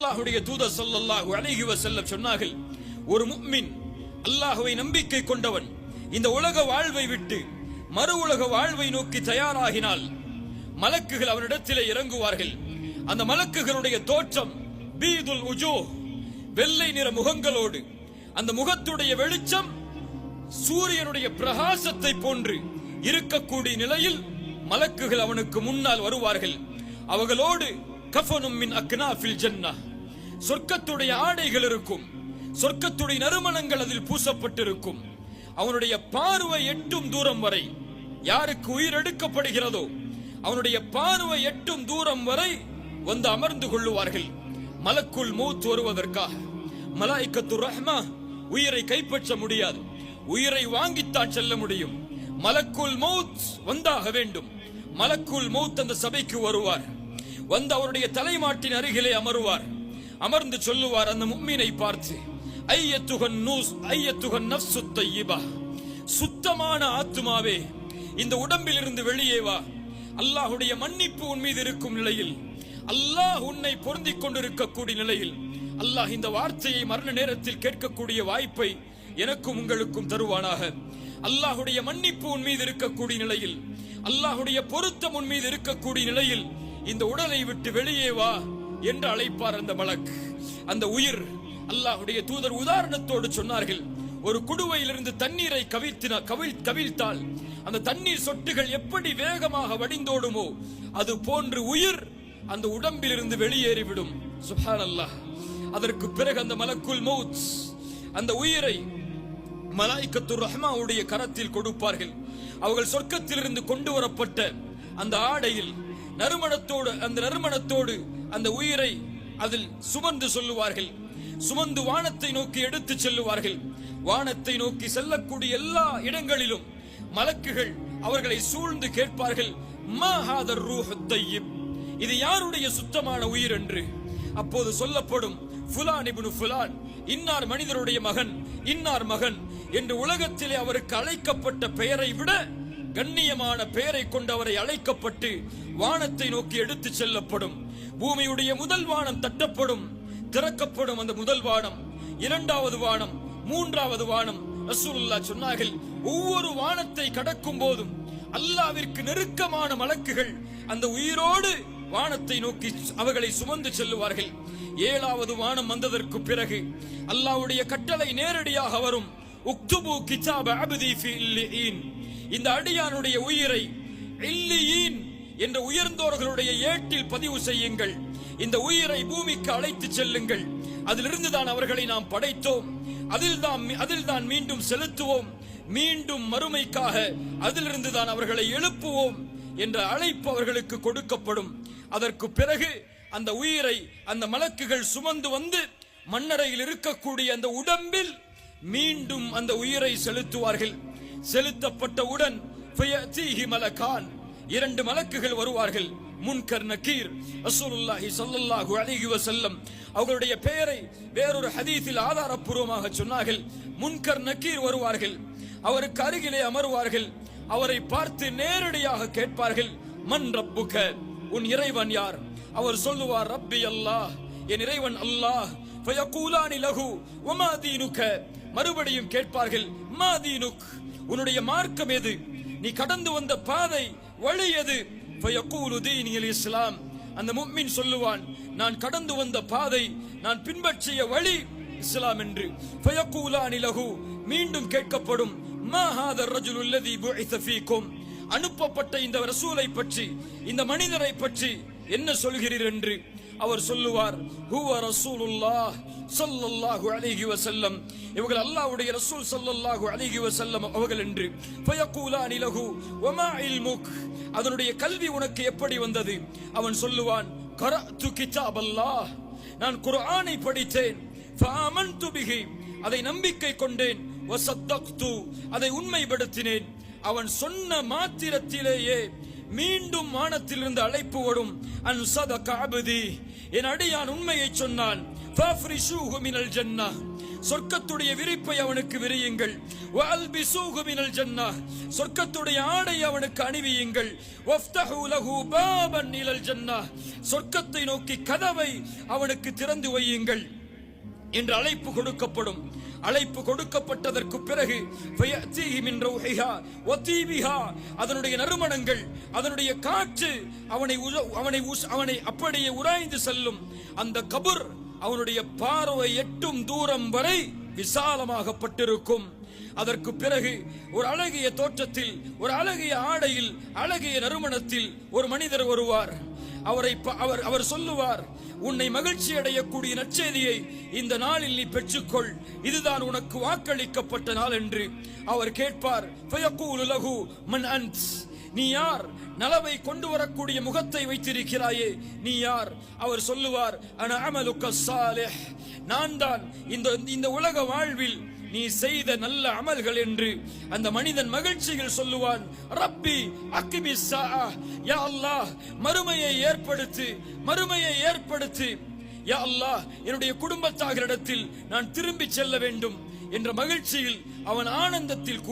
அல்லாஹ்வுடைய தூதர் ஸல்லல்லாஹு அலைஹி வஸல்லம் சொன்னார்கள், ஒரு முஃமின் அல்லாஹ்வை நம்பிக்கை கொண்டவன் இந்த உலக வாழ்வை விட்டு மறு உலக வாழ்வை நோக்கி தயாராகினால் மலக்குகள் அவனிடத்திலே இறங்குவார்கள். அந்த மலக்குகளுடைய தோற்றம் பீதுல் உஜூஹ், வெள்ளை நிற முகங்களோடு, அந்த முகத்துடைய வெளிச்சம் சூரியனுடைய பிரகாசத்தை போன்று இருக்கக்கூடிய நிலையில் மலக்குகள் அவனுக்கு முன்னால் வருவார்கள். அவர்களோடு கஃபனும் மின் அக்னாஃபில் ஜன்னah, சொர்க்கத்துடைய ஆடைகள் இருக்கும், சொர்க்கத்துடைய நறுமணங்கள் அதில் பூசப்பட்டிருக்கும். அவனுடைய பார்வை எட்டும் தூரம் வரை, யாருக்கு உயிர் எடுக்கப்படுகிறதோ அவனுடைய பார்வை எட்டும் தூரம் வரை வந்து அமர்ந்து கொள்ளுவார்கள். மலக்குல் மௌத் வருவதற்காக. மலாயிக்கத்து ரஹ்மா உயிரை கைப்பற்ற முடியாது, உயிரை வாங்கித்தான் செல்ல முடியும். மலக்குல் மௌத் வந்தாக வேண்டும். மலக்குல் மௌத் அந்த சபைக்கு வருவார். வந்து அவருடைய தலைமாட்டின் அருகிலே அமருவார். அமர்ந்து சொல்லுவார் அந்த முஃமினை பார்த்து, ஐயத்துகன் நஃப்சு தய்யிபா, சுத்தமான ஆத்துமாவே, இந்த உடம்பில் இருந்து வெளியே வா. அல்லாஹ்வுடைய மன்னிப்பு உன் மீது இருக்கும் நிலையில், அல்லாஹ் உன்னை பொருந்திக் கொண்டிருக்கக்கூடிய நிலையில், அல்லாஹ் இந்த வார்த்தையை மரண நேரத்தில் கேட்கக்கூடிய வாய்ப்பை எனக்கும் உங்களுக்கும் தருவானாக. அல்லாஹ்வுடைய மன்னிப்பு உன் மீது இருக்கக்கூடிய நிலையில், அல்லாஹ்வுடைய பொருத்தம் உன் மீது இருக்கக்கூடிய நிலையில் இந்த உடலை விட்டு வெளியே வா என்று அழைப்பார் அந்த மலக். அந்த உயிர், அல்லாஹ்வுடைய தூதர் உதாரணத்தோடு சொன்னார்கள், ஒரு குடுவையிலிருந்து தண்ணீரை கவிழ்த்தால் அந்த தண்ணீர் சொட்டுகள் எப்படி வேகமாக வடிந்தோடுமோ அது போன்று உயிர் அந்த உடம்பிலிருந்து வெளியேறிவிடும். சுப்ஹானல்லாஹ். அதற்கு பிறகு அந்த மலக்குல் மௌத் அந்த உயிரை மலாயிக்கத்து ரஹ்மாவுடைய கரத்தில் கொடுப்பார்கள். அவர்கள் சொர்க்கத்திலிருந்து கொண்டு வரப்பட்ட அந்த ஆடையில் நறுமணத்தோடு அந்த உயிரை அதில் சுமந்து சொல்லுவார்கள். சுமந்து வானத்தை நோக்கி எடுத்து செல்லுவார்கள். வானத்தை நோக்கி செல்லக்கூடிய எல்லா இடங்களிலும் மலக்குகள் அவர்களை சூழ்ந்து கேட்பார்கள், மா ஹாதர் ரூஹு தய்யிப், இது யாருடைய சுத்தமான உயிர் என்று. அப்போது சொல்லப்படும், ஃபுலான் இப்னு ஃபுலான், இன்னார் மனிதருடைய மகன், இன்னார் மகன் என்று உலகத்திலே அவருக்கு அழைக்கப்பட்ட பெயரை விட கண்ணியமான பெயரை கொண்டு அவரை அழைக்கப்பட்டு வானத்தை நோக்கி எடுத்து செல்லப்படும். பூமியுடைய முதல் வானம் தட்டப்படும், திறக்கப்படும். அந்த முதல் வானம், இரண்டாவது வானம், மூன்றாவது வானம். ரசூலுல்லாஹ் சொன்னார்கள், ஒவ்வொரு வானத்தை கடக்கும் போதும் அல்லாஹ்விற்கு நெருக்கமான மலக்குகள் அந்த உயிரோடு வானத்தை நோக்கி அவர்களை சுமந்து செல்லுவார்கள். ஏழாவது வானம் வந்ததற்கு பிறகு அல்லாஹ்வுடைய கட்டளை நேரடியாக வரும், உக்துபு கிதாப அப்தி ஃபி இல்லியின், இந்த அடியானுடைய உயிரை இல்லியின் என்ற உயர்ந்தோர்களுடைய ஏட்டில் பதிவு செய்யுங்கள். இந்த உயிரை பூமிக்கு அழைத்து செல்லுங்கள். அதிலிருந்து தான் அவர்களை நாம் படைத்தோம், அதில் தான் மீண்டும் செலுத்துவோம், மீண்டும் மறுமைக்காக அதிலிருந்து தான் அவர்களை எழுப்புவோம் என்ற அழைப்பு அவர்களுக்கு கொடுக்கப்படும். அதற்கு பிறகு அந்த உயிரை அந்த மலக்குகள் சுமந்து வந்து மண்ணறையில் இருக்கக்கூடிய அந்த உடம்பில் மீண்டும் அந்த உயிரை செலுத்துவார்கள். செலுத்தப்பட்டவுடன் மலக்கான், இரண்டு மலக்குகள் வருவார்கள், முன்கர் நக்கீர். ரசூலுல்லாஹி ஸல்லல்லாஹு அலைஹி வஸல்லம் அவர்களுடைய பெயரை வேறொரு ஹதீஸில் ஆதாரப்பூர்வமாக சொன்னார்கள். முன்கர் நக்கீர் வருவார்கள், அவருக்கு அருகிலே அமருவார்கள். அவரை பார்த்து நேரடியாக கேட்பார்கள், மன் ரப்புக, உன் இறைவன் யார்? அவர் சொல்லுவார், ரப்பி அல்லாஹ், என் இறைவன் அல்லாஹ். ஃபயகூலானி லஹு வமா தீனுக, மறுபடியும் கேட்பார்கள், மா தீனுக், உன்னுடைய மார்க்கம் எது? நீ கடந்து வந்த பாதை, வழி எது? ஃபயகூலு தீனில் இஸ்லாம். அந்த முஃமின் சொல்லுவான், நான் கடந்து வந்த பாதை, நான் பின்பற்றிய வழி இஸ்லாம் என்று. ஃபயகூலானி லஹு, மீண்டும் கேட்கப்படும், மா ஹாதர் ரஜுலு அல்லதி புஇஸ ஃபீக்கும், அனுப்பப்பட்ட இந்த ரசூலை பற்றி, இந்த மனிதரை பற்றி என்ன சொல்கிறீர் என்று. அவர் சொல்லுவார், ஹுவ ரசூலுல்லாஹ் ஸல்லல்லாஹு அலைஹி வஸல்லம், இவர்கள் அல்லாஹ்வுடைய ரசூல் ஸல்லல்லாஹு அலைஹி வஸல்லம் அவர்கள் என்று. ஃபயகூலானி லஹு வமா இல்முக், அதனுடைய கல்வி உனக்கு எப்படி வந்தது? அவன் சொல்லுவான், கரஅது கிதாபல்லாஹ், நான் குர்ஆனை படித்தேன். ஃபஆமன்து பிஹி, அதை நம்பிக்கை கொண்டேன். வஸத்தக்து, அதை உண்மைப்படுத்தினேன். அவன் சொன்ன மாத்திரத்திலேயே மீண்டும் வானத்திலிருந்து அழைப்பு வரும், அன் சதக அப்தி, என் அடியான் உண்மையை சொன்னான். ஃபஃப்ரிஷூஹு மினல் ஜன்னah, சொர்க்கத்துடைய விரிப்பை அவனுக்கு விரியுங்கள். வஅல்பிசூஹு மினல் ஜன்னah, சொர்க்கத்துடைய ஆடை அவனுக்கு அணிவியுங்கள். வஃப்தஹு லஹு பாபன் இலல் ஜன்னah, சொர்க்கத்தை நோக்கி கதவை அவனுக்கு திறந்து வையுங்கள் என்று அழைப்பு கொடுக்கப்படும். அழைப்பு கொடுக்கப்பட்டதற்கு பிறகு ஃபயஅதீஹி மின் ரௌஹிஹா வதீபிஹா, அதனுடைய நறுமணங்கள், அதனுடைய காற்று அவனை அப்படியே உராய்ந்து செல்லும். அந்த கபர் அவனுடைய பார்வை எட்டும் தூரம் வரை விசாலமாகப்பட்டிருக்கும். அதற்கு பிறகு ஒரு அழகிய தோற்றத்தில், ஒரு அழகிய ஆடையில், அழகிய நறுமணத்தில் ஒரு மனிதர் வருவார். அவர் சொல்லுவார், உன்னை மகிழ்ச்சி அடையக்கூடிய நற்செய்தியை இந்த நாளில் நீ பெற்றுக்கொள், இதுதான் உனக்கு வாக்களிக்கப்பட்ட நாள் என்று அவர் கேட்பார். ஃபயகூலு லஹு மன் அன்த், நீ யார்? நலவை கொண்டு வரக்கூடிய முகத்தை வைத்திருக்கிறாயே, நீ யார்? அவர் சொல்லுவார், அன அமலுக ஸாலிஹ், நான் தான் இந்த உலக வாழ்வில் நீ செய்த நல்ல அமல்கள் என்று அந்த மனிதன் மகிழ்ச்சியில் சொல்லுவான். ரப்பி அக்கிமிஸ் ஸாஅ, யா அல்லாஹ் மறுமையை ஏற்படுத்து, மறுமையை ஏற்படுத்து. யா அல்லாஹ் என்னுடைய குடும்பத்தாரிடத்தில் நான் திரும்பி செல்ல வேண்டும் என்ற மகிழ்ச்சியில் அவன் ஆனந்தத்தில்